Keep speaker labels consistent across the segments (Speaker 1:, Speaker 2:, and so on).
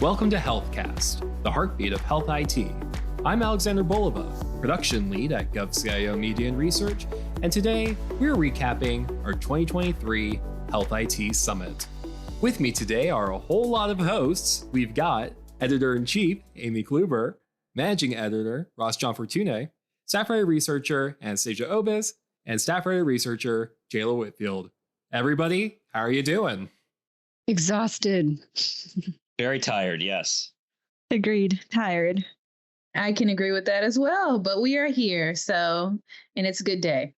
Speaker 1: Welcome to HealthCast, the heartbeat of health IT. I'm Alexander Bolova, production lead at GovCIO Media and Research, and today we're recapping our 2023 Health IT Summit. With me today are a whole lot of hosts. We've got Editor-in-Chief Amy Kluber, Managing Editor Ross Gianfortune, Staff Writer Researcher Anastasia Obis, and Staff Writer Researcher Jayla Whitfield. Everybody, how are you doing?
Speaker 2: Exhausted.
Speaker 3: Very tired, yes.
Speaker 2: Agreed. Tired.
Speaker 4: I can agree with that as well, but we are here, and it's a good day.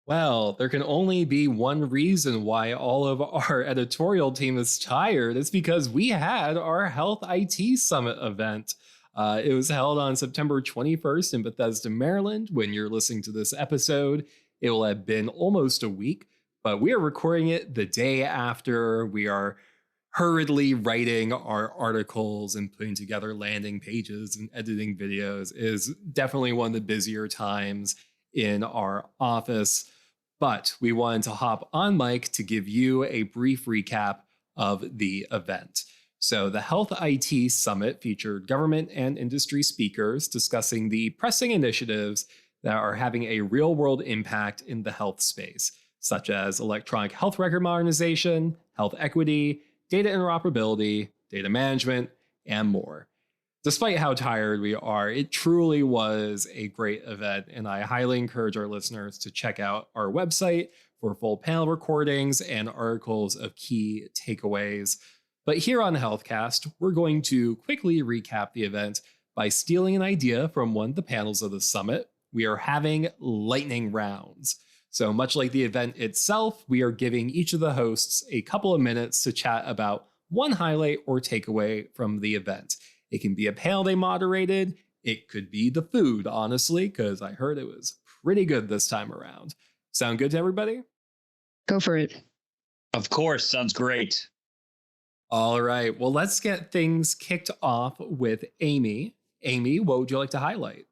Speaker 1: Well, there can only be one reason why all of our editorial team is tired. It's because we had our Health IT Summit event. It was held on September 21st in Bethesda, Maryland. When you're listening to this episode, it will have been almost a week, but we are recording it the day after. We are hurriedly writing our articles and putting together landing pages and editing videos. It is definitely one of the busier times in our office, but we wanted to hop on mic to give you a brief recap of the event. So the Health IT Summit featured government and industry speakers discussing the pressing initiatives that are having a real-world impact in the health space, such as electronic health record modernization, health equity, data interoperability, data management, and more. Despite how tired we are, it truly was a great event, and I highly encourage our listeners to check out our website for full panel recordings and articles of key takeaways. But here on HealthCast, we're going to quickly recap the event by stealing an idea from one of the panels of the summit. We are having lightning rounds. So much like the event itself, we are giving each of the hosts a couple of minutes to chat about one highlight or takeaway from the event. It can be a panel they moderated. It could be the food, honestly, because I heard it was pretty good this time around. Sound good to everybody?
Speaker 2: Go for it.
Speaker 3: Of course, sounds great.
Speaker 1: All right, well, let's get things kicked off with Amy. Amy, what would you like to highlight?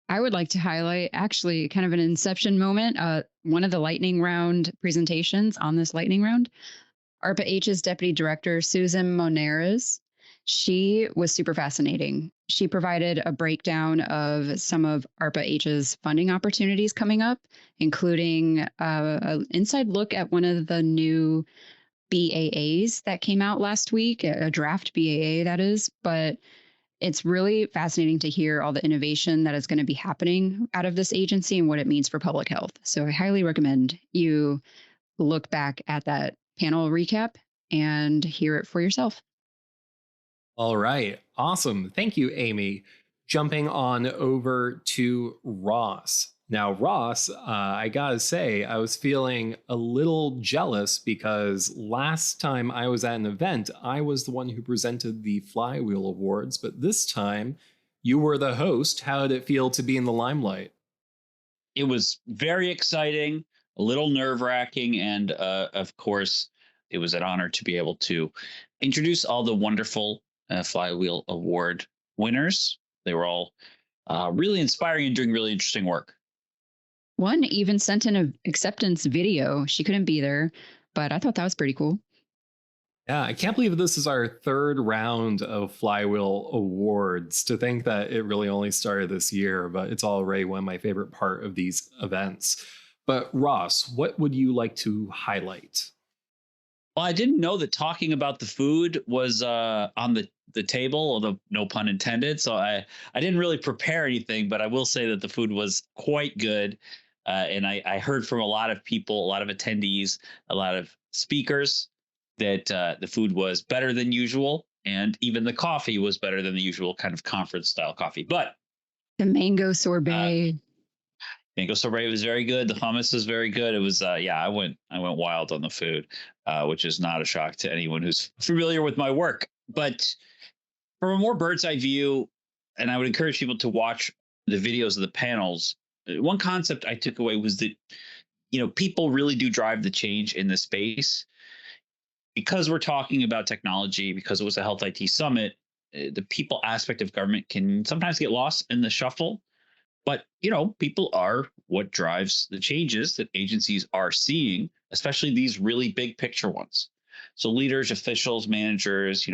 Speaker 2: I would like to highlight actually kind of an inception moment. One of the lightning round presentations on this lightning round, ARPA-H's Deputy Director, Susan Moneras, she was super fascinating. She provided a breakdown of some of ARPA-H's funding opportunities coming up, including an inside look at one of the new BAAs that came out last week, a draft BAA that is, but it's really fascinating to hear all the innovation that is going to be happening out of this agency and what it means for public health. So I highly recommend you look back at that panel recap and hear it for yourself.
Speaker 1: All right, awesome. Thank you, Amy. Jumping on over to Ross. Now, Ross, I gotta say, I was feeling a little jealous because last time I was at an event, I was the one who presented the Flywheel Awards, but this time you were the host. How did it feel to be in the limelight?
Speaker 3: It was very exciting, a little nerve-wracking, and of course, it was an honor to be able to introduce all the wonderful Flywheel Award winners. They were all really inspiring and doing really interesting work.
Speaker 2: One even sent in an acceptance video. She couldn't be there, but I thought that was pretty cool.
Speaker 1: Yeah, I can't believe this is our third round of Flywheel Awards. To think that it really only started this year, but it's already one of my favorite part of these events. But Ross, what would you like to highlight?
Speaker 3: Well, I didn't know that talking about the food was on the table, although no pun intended. So I didn't really prepare anything, but I will say that the food was quite good. And I heard from a lot of people, a lot of attendees, a lot of speakers that the food was better than usual. And even the coffee was better than the usual kind of conference style coffee. But
Speaker 2: the mango sorbet.
Speaker 3: Mango sorbet was very good. The hummus was very good. It was, I went wild on the food, which is not a shock to anyone who's familiar with my work. But from a more bird's eye view, and I would encourage people to watch the videos of the panels. One concept I took away was that, people really do drive the change in the space. Because we're talking about technology, because it was a Health IT Summit, the people aspect of government can sometimes get lost in the shuffle. But, people are what drives the changes that agencies are seeing, especially these really big picture ones. So leaders, officials, managers,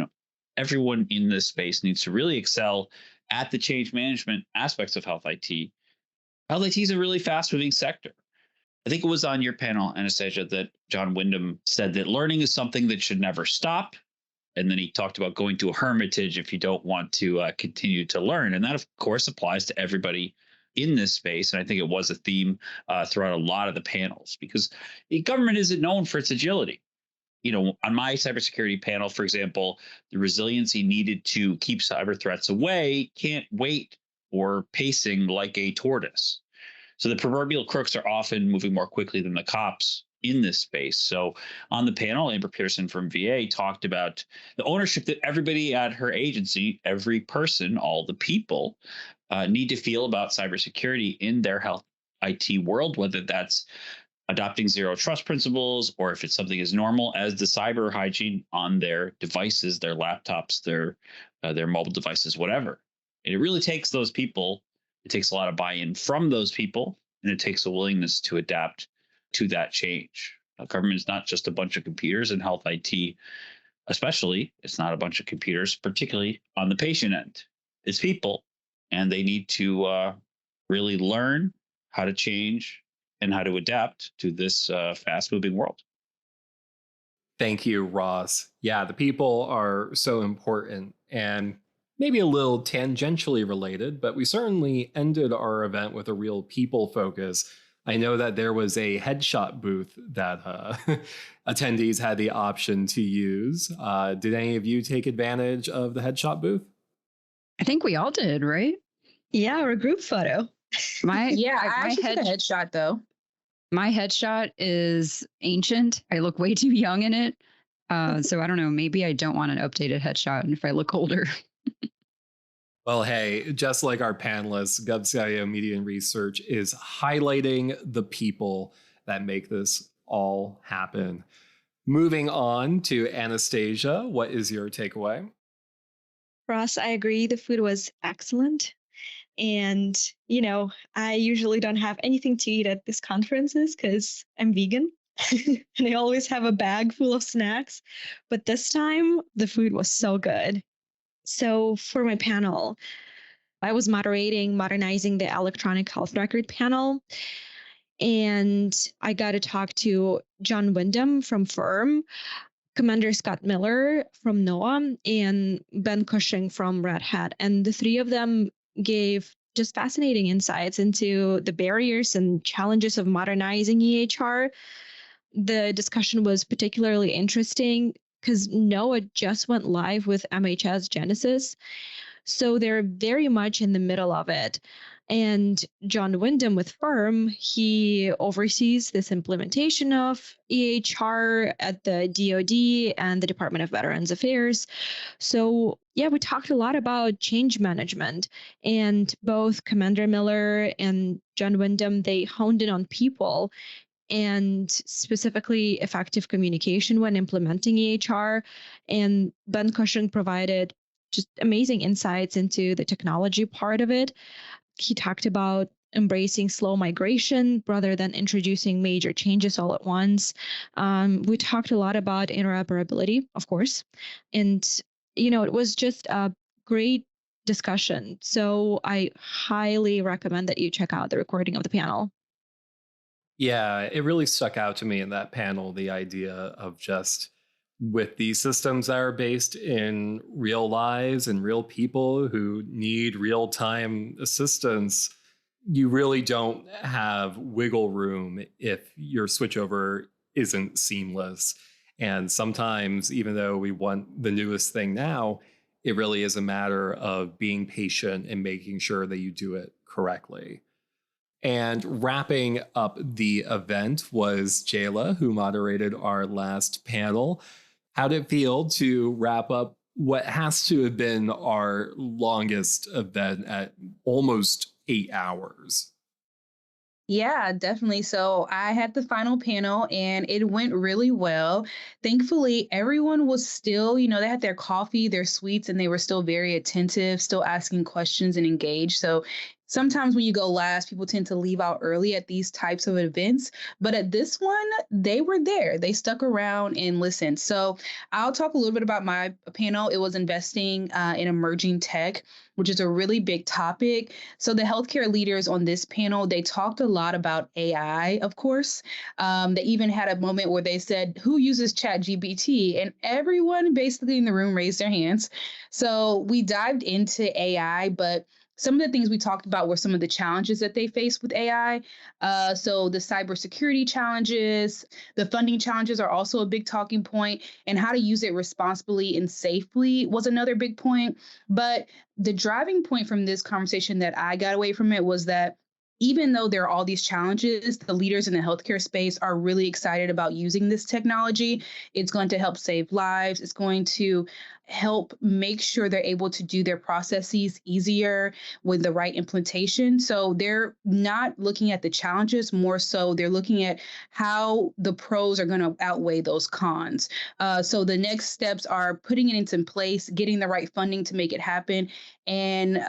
Speaker 3: everyone in this space needs to really excel at the change management aspects of health IT. Health IT is a really fast moving sector. I think it was on your panel, Anastasia, that John Wyndham said that learning is something that should never stop. And then he talked about going to a hermitage if you don't want to continue to learn. And that, of course, applies to everybody in this space. And I think it was a theme throughout a lot of the panels, because the government isn't known for its agility. On my cybersecurity panel, for example, the resiliency needed to keep cyber threats away can't wait or pacing like a tortoise. So the proverbial crooks are often moving more quickly than the cops in this space. So on the panel, Amber Pearson from VA talked about the ownership that everybody at her agency, every person, all the people, need to feel about cybersecurity in their health IT world, whether that's adopting zero trust principles, or if it's something as normal as the cyber hygiene on their devices, their laptops, their mobile devices, whatever. And it really takes those people. It takes a lot of buy-in from those people, and it takes a willingness to adapt to that change. Government is not just a bunch of computers, and health IT, especially, it's not a bunch of computers, particularly on the patient end. It's people, and they need to really learn how to change and how to adapt to this fast-moving world.
Speaker 1: Thank you, Ross. Yeah, the people are so important and maybe a little tangentially related, but we certainly ended our event with a real people focus. I know that there was a headshot booth that attendees had the option to use. Did any of you take advantage of the headshot booth?
Speaker 2: I think we all did, right?
Speaker 5: Yeah, or a group photo.
Speaker 2: My
Speaker 4: I actually took a headshot though.
Speaker 2: My headshot is ancient. I look way too young in it. So I don't know. Maybe I don't want an updated headshot if I look older.
Speaker 1: Well, hey, just like our panelists, GovCIO Media and Research is highlighting the people that make this all happen. Moving on to Anastasia, what is your takeaway?
Speaker 5: Ross, I agree. The food was excellent. And, I usually don't have anything to eat at these conferences because I'm vegan. And I always have a bag full of snacks. But this time, the food was so good. So for my panel, I was modernizing the electronic health record panel. And I got to talk to John Wyndham from Firm, Commander Scott Miller from NOAA, and Ben Cushing from Red Hat. And the three of them gave just fascinating insights into the barriers and challenges of modernizing EHR. The discussion was particularly interesting because NOAA just went live with MHS Genesis. So they're very much in the middle of it. And John Wyndham with Firm, he oversees this implementation of EHR at the DoD and the Department of Veterans Affairs. So yeah, we talked a lot about change management, and both Commander Miller and John Wyndham, they honed in on people and specifically effective communication when implementing EHR. And Ben Cushing provided just amazing insights into the technology part of it. He talked about embracing slow migration rather than introducing major changes all at once. We talked a lot about interoperability, of course. And, it was just a great discussion. So I highly recommend that you check out the recording of the panel.
Speaker 1: Yeah, it really stuck out to me in that panel, the idea of just with these systems that are based in real lives and real people who need real-time assistance, you really don't have wiggle room if your switchover isn't seamless. And sometimes, even though we want the newest thing now, it really is a matter of being patient and making sure that you do it correctly. And wrapping up the event was Jayla, who moderated our last panel. How did it feel to wrap up what has to have been our longest event at almost 8 hours?
Speaker 4: Yeah, definitely. So I had the final panel and it went really well. Thankfully, everyone was still, they had their coffee, their sweets, and they were still very attentive, still asking questions and engaged. So sometimes when you go last, people tend to leave out early at these types of events. But at this one, they were there. They stuck around and listened. So I'll talk a little bit about my panel. It was investing in emerging tech, which is a really big topic. So the healthcare leaders on this panel, they talked a lot about AI, of course. They even had a moment where they said, who uses ChatGPT? And everyone basically in the room raised their hands. So we dived into AI, but some of the things we talked about were some of the challenges that they face with AI. So the cybersecurity challenges, the funding challenges are also a big talking point, and how to use it responsibly and safely was another big point. But the driving point from this conversation that I got away from it was that even though there are all these challenges, the leaders in the healthcare space are really excited about using this technology. It's going to help save lives. It's going to help make sure they're able to do their processes easier with the right implementation. So they're not looking at the challenges, more so they're looking at how the pros are going to outweigh those cons. So the next steps are putting it into place, getting the right funding to make it happen, and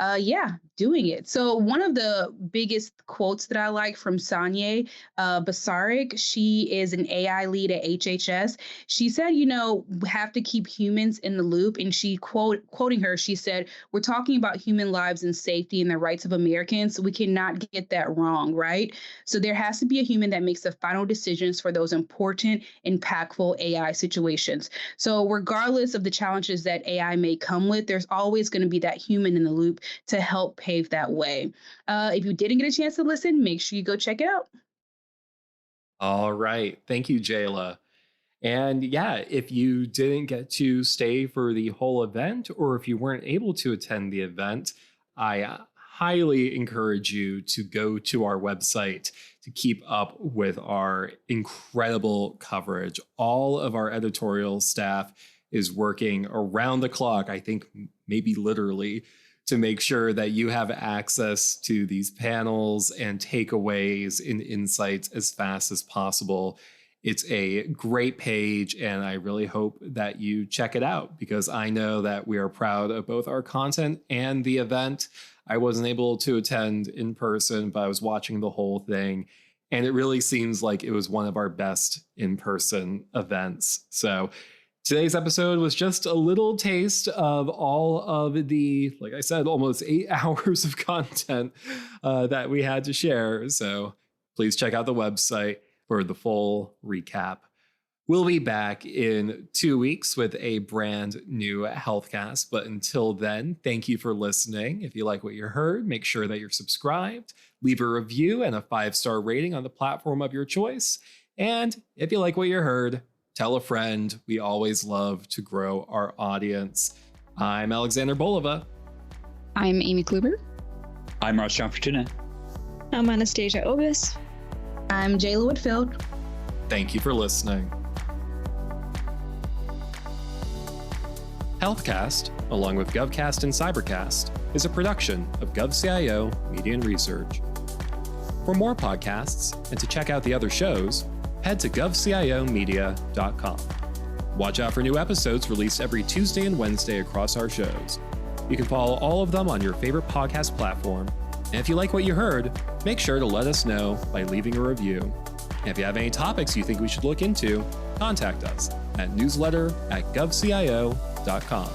Speaker 4: doing it. So one of the biggest quotes that I like from Sanye Basarik, she is an AI lead at HHS. She said, we have to keep humans in the loop. And she quoting her, she said, we're talking about human lives and safety and the rights of Americans. So we cannot get that wrong, right? So there has to be a human that makes the final decisions for those important, impactful AI situations. So regardless of the challenges that AI may come with, there's always going to be that human in the loop to help pave that way. If you didn't get a chance to listen, make sure you go check it out.
Speaker 1: All right. Thank you, Jayla. And yeah, if you didn't get to stay for the whole event, or if you weren't able to attend the event, I highly encourage you to go to our website to keep up with our incredible coverage. All of our editorial staff is working around the clock, I think maybe literally, to make sure that you have access to these panels and takeaways and insights as fast as possible. It's a great page, and I really hope that you check it out, because I know that we are proud of both our content and the event. I wasn't able to attend in person, but I was watching the whole thing, and it really seems like it was one of our best in-person events. So today's episode was just a little taste of all of the, like I said, almost 8 hours of content that we had to share. So please check out the website for the full recap. We'll be back in 2 weeks with a brand new HealthCast. But until then, thank you for listening. If you like what you heard, make sure that you're subscribed, leave a review and a 5-star rating on the platform of your choice. And if you like what you heard, tell a friend. We always love to grow our audience. I'm Alexander Bolova.
Speaker 2: I'm Amy Kluber.
Speaker 3: I'm Ross Gianfortune.
Speaker 5: I'm Anastasia Obis.
Speaker 4: I'm Jayla Whitfield.
Speaker 1: Thank you for listening. HealthCast, along with GovCast and Cybercast, is a production of GovCIO Media and Research. For more podcasts and to check out the other shows, head to govciomedia.com. Watch out for new episodes released every Tuesday and Wednesday across our shows. You can follow all of them on your favorite podcast platform. And if you like what you heard, make sure to let us know by leaving a review. And if you have any topics you think we should look into, contact us at newsletter@govcio.com.